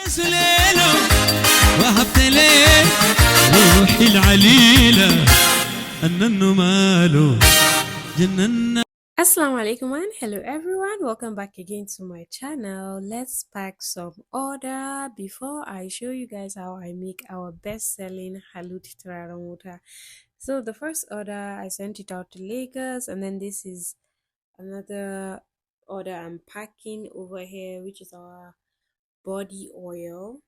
سليلو وهبت ليه روحي العليلة أننو ماله جننا. Assalamu alaikum and hello everyone, welcome back again to my channel. Let's pack some order before I show you guys how I make our best-selling Halude water. So the first order I sent it out to Lagos, and then this is another order I'm packing over here, which is our body oil.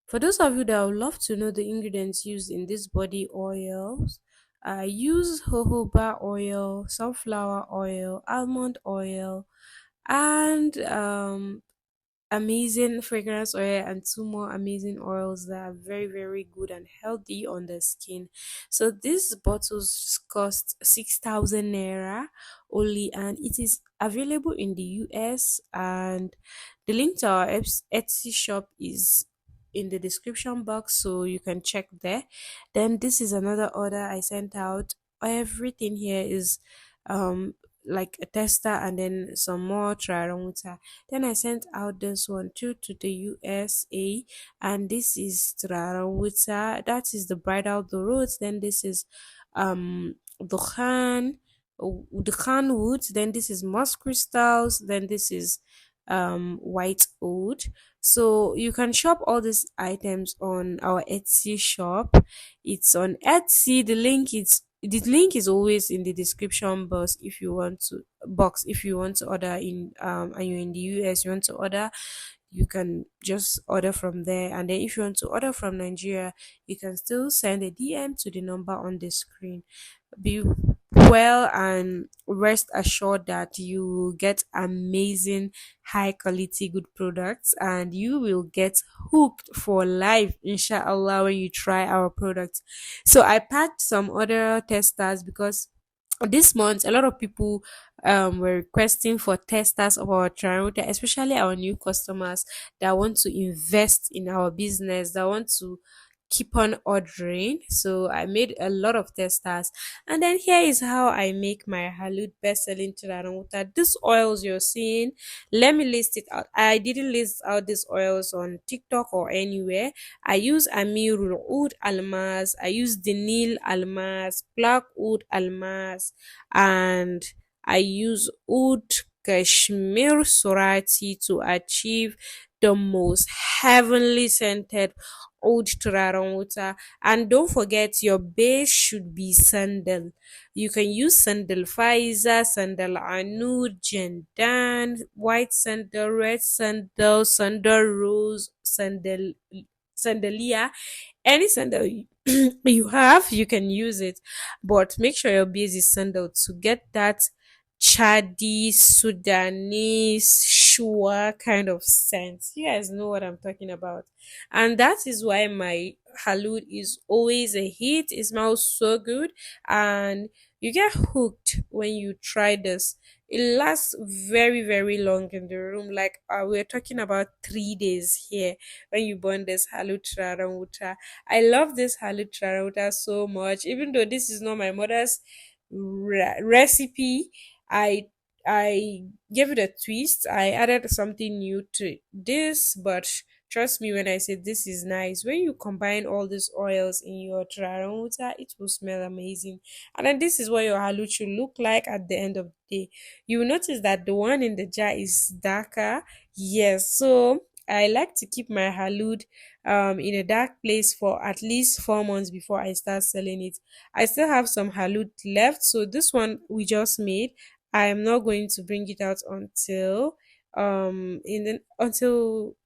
For those of you that would love to know the ingredients used in this body oils, I use jojoba oil, sunflower oil, almond oil, and amazing fragrance oil, and two more amazing oils that are very very good and healthy on the skin. So these bottles cost 6,000 naira only, and it is available in the US, and the link to our Etsy shop is in the description box, so you can check there. Then this is another order I sent out. Everything here is um like a tester and then some more water. Then I sent out this one too to the USA, and this is water. That is the bridal the roads. Then this is the Khan wood. Then this is moss crystals. Then this is white wood. So you can shop all these items on our Etsy shop. It's on Etsy. The link is always in the description box if you want to order in and you're in the US, you want to order, you can just order from there. And then if you want to order from Nigeria, you can still send a DM to the number on the screen. Be well and rest assured that you will get amazing high quality good products, and you will get hooked for life inshallah when you try our products. So I packed some other testers because this month a lot of people were requesting for testers of our Toyota, especially our new customers that want to invest in our business, that want to keep on ordering. So I made a lot of testers, and then here is how I make my Halude best-selling water. These oils you're seeing, let me list it out. I didn't list out these oils on TikTok or anywhere. I use Amirul Oud Almas, I use Denil Almas, Black Oud Almas, and I use Oud Kashmir Surati to achieve the most heavenly scented oud turaren water. And don't forget, your base should be sandal. You can use sandal Pfizer, sandal Anud, Jendan, white sandal, red sandal, sandal rose, sandal sandalia. Any sandal you have, you can use it, but make sure your base is sandal to get that Chadi, Sudanese, Shua kind of scent. You guys know what I'm talking about. And that is why my Halude is always a hit. It smells so good, and you get hooked when you try this. It lasts very, very long in the room. Like we're talking about 3 days here when you burn this Halude Traranguta. I love this Halude Traranguta so much, even though this is not my mother's recipe. I I gave it a twist. I added something new to this, but trust me when I say this is nice. When you combine all these oils in your turaren water, it will smell amazing. And then this is what your halut should look like at the end of the day. You will notice that the one in the jar is darker. Yes, so I like to keep my halut in a dark place for at least 4 months before I start selling it. I still have some halut left, so this one we just made, I am not going to bring it out until until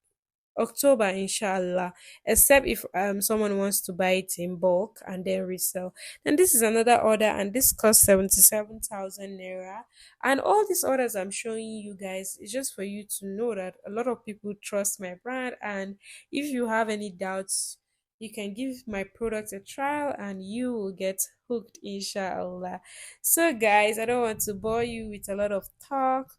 October, inshallah, except if someone wants to buy it in bulk and then resell. Then this is another order, and this costs 77,000 naira. And all these orders I'm showing you guys is just for you to know that a lot of people trust my brand, and if you have any doubts, you can give my product a trial and you will get hooked, inshallah. So guys, I don't want to bore you with a lot of talk.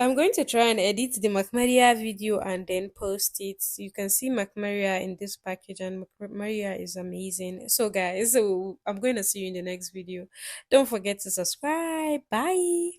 I'm going to try and edit the McMaria video and then post it. You can see McMaria in this package, and McMaria is amazing. So guys, so I'm going to see you in the next video. Don't forget to subscribe. Bye.